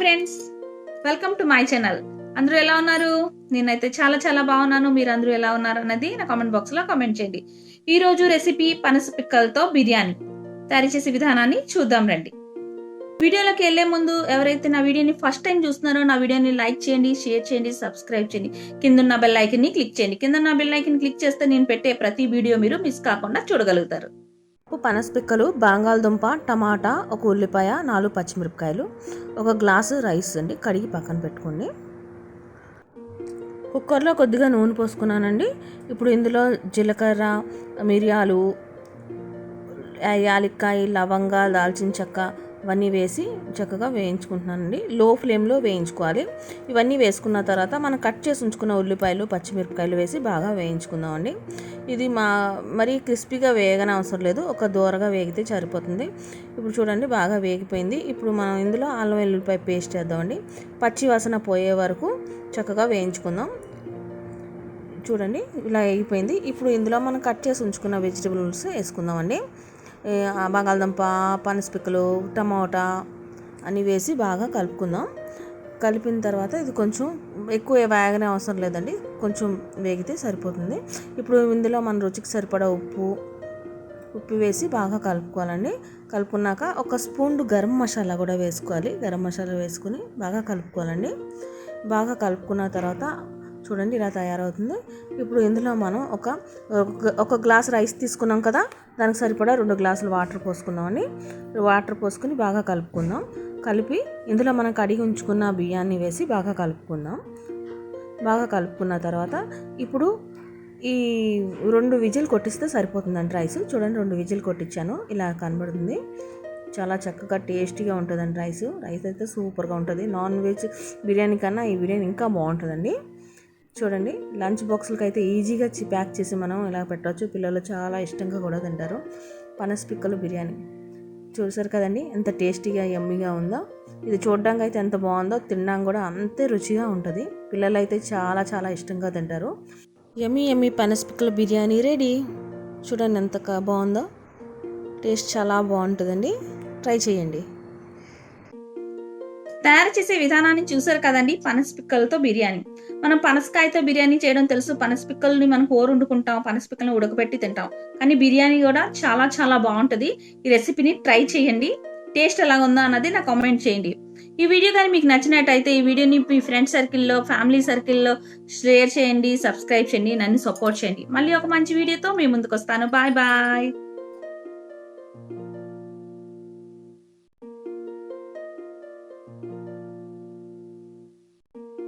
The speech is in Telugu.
Friends, welcome to my channel. అందరూ ఎలా ఉన్నారు? నేనైతే చాలా చాలా బాగున్నాను. మీరు అందరూ ఎలా ఉన్నారు అన్నది నా కామెంట్ బాక్స్ లో కామెంట్ చేయండి. ఈ రోజు రెసిపీ పనస పిక్కలతో బిర్యానీ తయారు చేసే విధానాన్ని చూద్దాం రండి. వీడియోలోకి వెళ్లే ముందు ఎవరైతే నా వీడియోని ఫస్ట్ టైం చూస్తున్నారో నా వీడియోని లైక్ చేయండి, షేర్ చేయండి, సబ్స్క్రైబ్ చేయండి. కింద బెల్ ఐకన్ ని క్లిక్ చేయండి. కింద బెల్ ఐకన్ క్లిక్ చేస్తే నేను పెట్టే ప్రతి వీడియో మీరు మిస్ కాకుండా చూడగలుగుతారు. పనస పిక్కలు, బంగాళదుంప, టమాటా, ఒక ఉల్లిపాయ, 4 పచ్చిమిరపకాయలు, ఒక గ్లాసు రైస్ అండి కడిగి పక్కన పెట్టుకోండి. కుక్కర్లో కొద్దిగా నూనె పోసుకున్నానండి. ఇప్పుడు ఇందులో జీలకర్ర, మిరియాలు, యాలక్కాయ, లవంగా, దాల్చిన చెక్క ఇవన్నీ వేసి చక్కగా వేయించుకుంటున్నానండి. లో ఫ్లేమ్లో వేయించుకోవాలి. ఇవన్నీ వేసుకున్న తర్వాత మనం కట్ చేసి ఉంచుకున్న ఉల్లిపాయలు, పచ్చిమిరపకాయలు వేసి బాగా వేయించుకుందామండి. ఇది మరీ క్రిస్పీగా వేయగానే అవసరం లేదు, ఒక దూరగా వేగితే సరిపోతుంది. ఇప్పుడు చూడండి బాగా వేగిపోయింది. ఇప్పుడు మనం ఇందులో అల్లం వెల్లుల్లిపాయ పేస్ట్ వేద్దామండి. పచ్చి వాసన పోయే వరకు చక్కగా వేయించుకుందాం. చూడండి ఇలా వేగిపోయింది. ఇప్పుడు ఇందులో మనం కట్ చేసి ఉంచుకున్న వెజిటబుల్స్ వేసుకుందామండి. బంగాళదుంప, పనస పిక్కలు, టమాటా అన్నీ వేసి బాగా కలుపుకుందాం. కలిపిన తర్వాత ఇది కొంచెం ఎక్కువ వేగనే అవసరం లేదండి, కొంచెం వేగితే సరిపోతుంది. ఇప్పుడు ఇందులో మన రుచికి సరిపడా ఉప్పు వేసి బాగా కలుపుకోవాలండి. కలుపుకున్నాక ఒక స్పూన్ గరం మసాలా కూడా వేసుకోవాలి. గరం మసాలా వేసుకుని బాగా కలుపుకోవాలండి. బాగా కలుపుకున్న తర్వాత చూడండి ఇలా తయారవుతుంది. ఇప్పుడు ఇందులో మనం ఒక గ్లాస్ రైస్ తీసుకున్నాం కదా, దానికి సరిపడా 2 గ్లాసులు వాటర్ పోసుకుందామండి. వాటర్ పోసుకుని బాగా కలుపుకుందాం. కలిపి ఇందులో మనం కడిగి ఉంచుకున్న బియ్యాన్ని వేసి బాగా కలుపుకుందాం. బాగా కలుపుకున్న తర్వాత ఇప్పుడు ఈ 2 విజిల్ కొట్టిస్తే సరిపోతుందండి రైస్. చూడండి 2 విజిల్ కొట్టించాను, ఇలా కనబడుతుంది. చాలా చక్కగా టేస్టీగా ఉంటుందండి రైస్ అయితే సూపర్గా ఉంటుంది. నాన్ వెజ్ బిర్యానీ కన్నా ఈ బిర్యానీ ఇంకా బాగుంటుందండి. చూడండి లంచ్ బాక్సులకి అయితే ఈజీగా ప్యాక్ చేసి మనం ఇలా పెట్టవచ్చు. పిల్లలు చాలా ఇష్టంగా కూడా తింటారు. పనస పిక్కలు బిర్యానీ చూసారు కదండి ఎంత టేస్టీగా యమ్మీగా ఉందో. ఇది చూడడానికి అయితే ఎంత బాగుందో, తినడానికి కూడా అంతే రుచిగా ఉంటుంది. పిల్లలు అయితే చాలా చాలా ఇష్టంగా తింటారు. యమ్మీ పనస పిక్కల బిర్యానీ రెడీ. చూడండి ఎంత బాగుందో, టేస్ట్ చాలా బాగుంటుందండి. ట్రై చేయండి. తయారు చేసే విధానాన్ని చూసారు కదండి. పనస పిక్కలతో బిర్యానీ. మనం పనసకాయతో బిర్యానీ చేయడం తెలుసు. పనస పిక్కల్ని మనం కూర వండుకుంటాం, పనస పిక్కల్ని ఉడకబెట్టి తింటాం. కానీ బిర్యానీ కూడా చాలా చాలా బాగుంటుంది. ఈ రెసిపీని ట్రై చేయండి. టేస్ట్ ఎలా ఉందా అన్నది నాకు కామెంట్ చేయండి. ఈ వీడియో కానీ మీకు నచ్చినట్టయితే ఈ వీడియోని మీ ఫ్రెండ్ సర్కిల్లో, ఫ్యామిలీ సర్కిల్లో షేర్ చేయండి, సబ్స్క్రైబ్ చేయండి, నన్ను సపోర్ట్ చేయండి. మళ్ళీ ఒక మంచి వీడియోతో మీ ముందుకు వస్తాను. Bye bye.